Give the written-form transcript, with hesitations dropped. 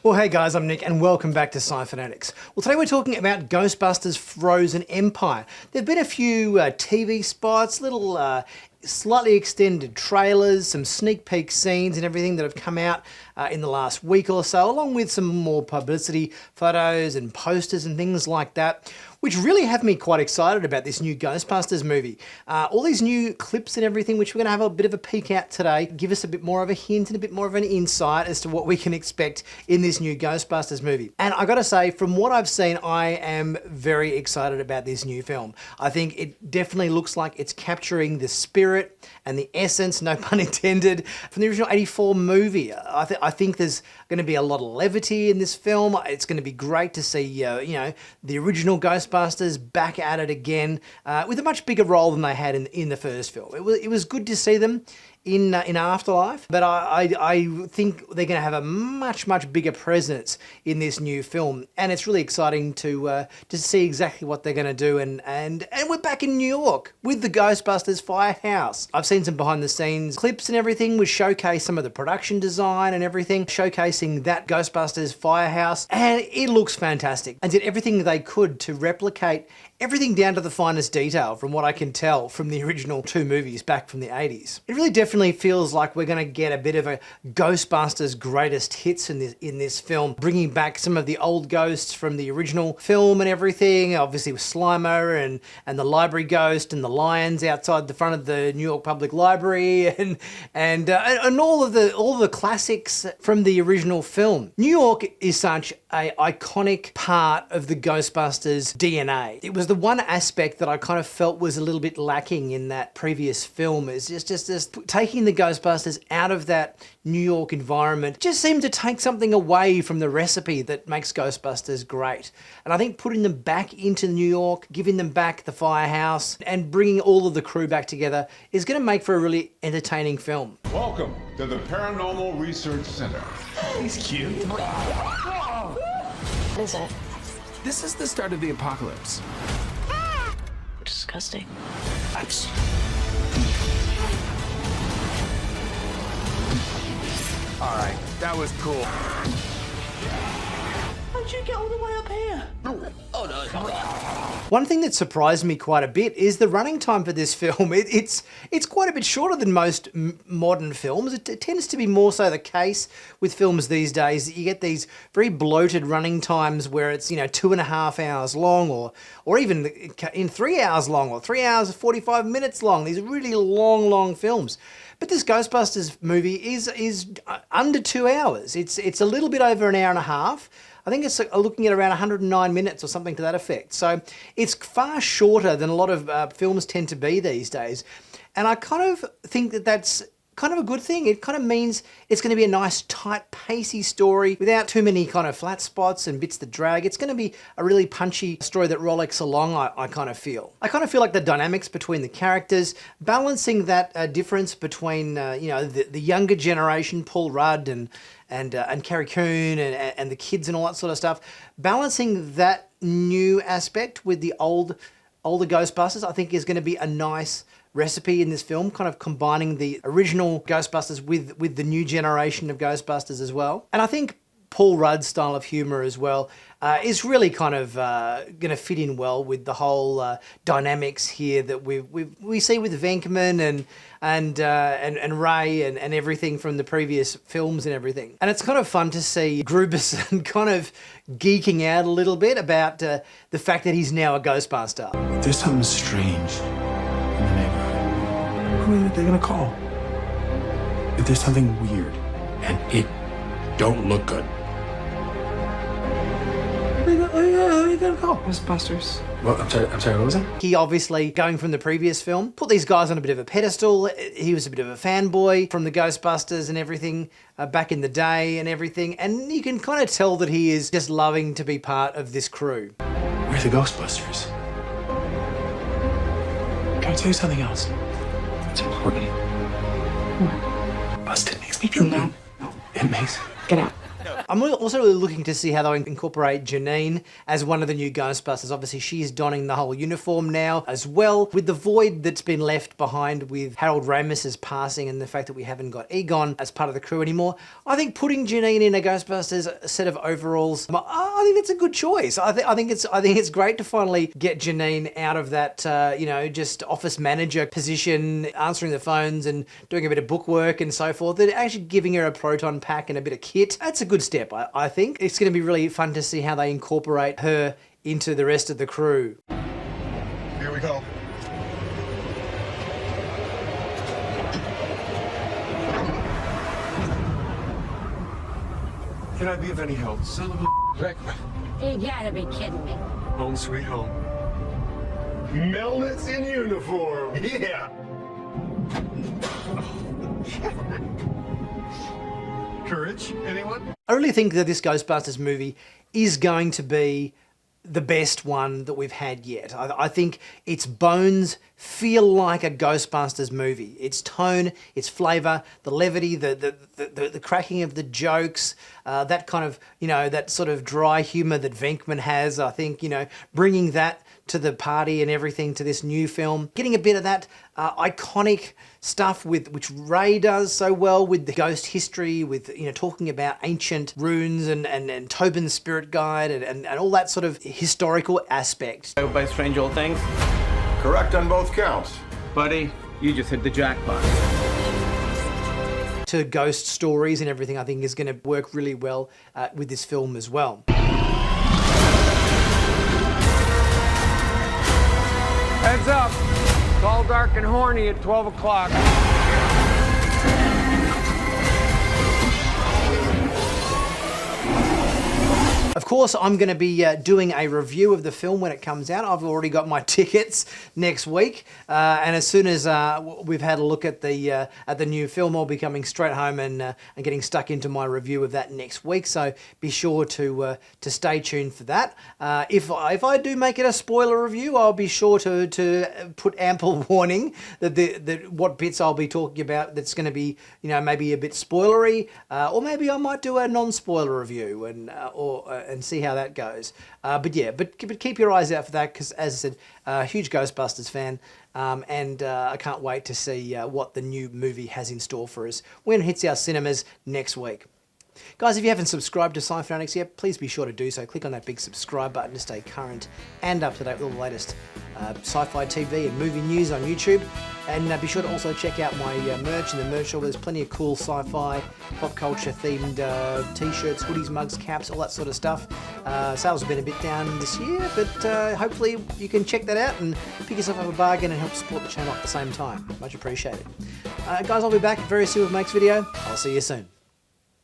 Well, hey guys, I'm Nick and welcome back to Sci-Finatics. Well, today we're talking about Ghostbusters Frozen Empire. There have been a few TV spots, little slightly extended trailers, some sneak peek scenes and everything that have come out in the last week or so, along with some more publicity photos and posters and things like that, which really have me quite excited about this new Ghostbusters movie. All these new clips and everything, which we're going to have a bit of a peek at today, give us a bit more of a hint and a bit more of an insight as to what we can expect in this new Ghostbusters movie. And I gotta say, from what I've seen, I am very excited about this new film. I think it definitely looks like it's capturing the spirit and the essence, no pun intended, from the original '84 movie. I think there's going to be a lot of levity in this film. It's going to be great to see, the original Ghostbusters back at it again with a much bigger role than they had in the first film. It was good to see them in Afterlife, but I think they're going to have a much bigger presence in this new film, and it's really exciting to see exactly what they're going to do. And we're back in New York with the Ghostbusters Firehouse. I've seen some behind the scenes clips and everything, which showcase some of the production design and everything, showcasing that Ghostbusters Firehouse, and it looks fantastic. And did everything they could to replicate everything down to the finest detail, from what I can tell from the original two movies back from the 80s. It really definitely feels like we're going to get a bit of a Ghostbusters greatest hits in this film, bringing back some of the old ghosts from the original film and everything, obviously with Slimer and the library ghost and the lions outside the front of the New York Public Library and all of the classics from the original film. New York is such an iconic part of the Ghostbusters DNA. It was the one aspect that I kind of felt was a little bit lacking in that previous film, is just taking the Ghostbusters out of that New York environment just seemed to take something away from the recipe that makes Ghostbusters great. And I think putting them back into New York, giving them back the firehouse, and bringing all of the crew back together is going to make for a really entertaining film. Welcome to the Paranormal Research Center. He's cute. What is it? This is the start of the apocalypse. Disgusting. That's... All right, that was cool. How'd you get all the way up here? Oh no. One thing that surprised me quite a bit is the running time for this film. It's quite a bit shorter than most modern films. It tends to be more so the case with films these days that you get these very bloated running times where it's 2.5 hours long, or even in 3 hours long, or 3 hours 45 minutes long. These really long films. But this Ghostbusters movie is under 2 hours. It's a little bit over an hour and a half. I think it's looking at around 109 minutes or something to that effect. So it's far shorter than a lot of films tend to be these days. And I kind of think that that's kind of a good thing. It kind of means it's going to be a nice, tight, pacey story without too many kind of flat spots and bits that drag. It's going to be a really punchy story that rollicks along, I kind of feel. I kind of feel like the dynamics between the characters, balancing that difference between, the younger generation, Paul Rudd and Carrie Coon and the kids and all that sort of stuff, balancing that new aspect with the older Ghostbusters, I think is going to be a nice recipe in this film, kind of combining the original Ghostbusters with the new generation of Ghostbusters as well. And I think Paul Rudd's style of humour as well is really kind of going to fit in well with the whole dynamics here that we see with Venkman and Ray and everything from the previous films and everything. And it's kind of fun to see Gruberson kind of geeking out a little bit about the fact that he's now a Ghostbuster. There's something strange in the neighborhood. Who are they gonna call? If there's something weird and it don't look good, who are you gonna call? Ghostbusters. Well, I'm sorry, what was it? He obviously, going from the previous film, put these guys on a bit of a pedestal. He was a bit of a fanboy from the Ghostbusters and everything back in the day and everything. And you can kind of tell that he is just loving to be part of this crew. We're the Ghostbusters. Can I tell you something else? It's important. What? Busted makes me feel No. good. No, it makes... Get out. No. I'm also really looking to see how they'll incorporate Janine as one of the new Ghostbusters. Obviously, she's donning the whole uniform now as well. With the void that's been left behind with Harold Ramis's passing and the fact that we haven't got Egon as part of the crew anymore, I think putting Janine in a Ghostbusters set of overalls, I think that's a good choice. I think it's great to finally get Janine out of that, just office manager position, answering the phones and doing a bit of bookwork and so forth. That actually giving her a proton pack and a bit of kit, that's a good step. I think it's going to be really fun to see how they incorporate her into the rest of the crew. Here we go. Can I be of any help? Son of a Rick. You gotta be kidding me. Home sweet home. Melnitz in uniform. Yeah. Courage, anyone? I really think that this Ghostbusters movie is going to be the best one that we've had yet. I think its bones feel like a Ghostbusters movie. Its tone, its flavour, the levity, the cracking of the jokes, that kind of, that sort of dry humour that Venkman has, I think, bringing that to the party and everything to this new film. Getting a bit of that iconic stuff which Ray does so well with the ghost history, with talking about ancient runes and Tobin's spirit guide and all that sort of historical aspect. By strange old things? Correct on both counts. Buddy, you just hit the jackpot. To ghost stories and everything, I think is going to work really well with this film as well. Heads up. It's all dark and horny at 12 o'clock. Of course, I'm going to be doing a review of the film when it comes out. I've already got my tickets next week, and as soon as we've had a look at the new film, I'll be coming straight home and getting stuck into my review of that next week. So be sure to stay tuned for that. If I do make it a spoiler review, I'll be sure to put ample warning that what bits I'll be talking about that's going to be maybe a bit spoilery, or maybe I might do a non-spoiler review and see how that goes. But keep your eyes out for that, because as I said, a huge Ghostbusters fan, and I can't wait to see what the new movie has in store for us when it hits our cinemas next week. Guys, if you haven't subscribed to Sci-Finatics yet, please be sure to do so. Click on that big subscribe button to stay current and up to date with all the latest sci-fi TV and movie news on YouTube. And be sure to also check out my merch in the merch shop. There's plenty of cool sci-fi, pop culture themed t-shirts, hoodies, mugs, caps, all that sort of stuff. Sales have been a bit down this year, but hopefully you can check that out and pick yourself up a bargain and help support the channel at the same time. Much appreciated. Guys, I'll be back very soon with my next video. I'll see you soon.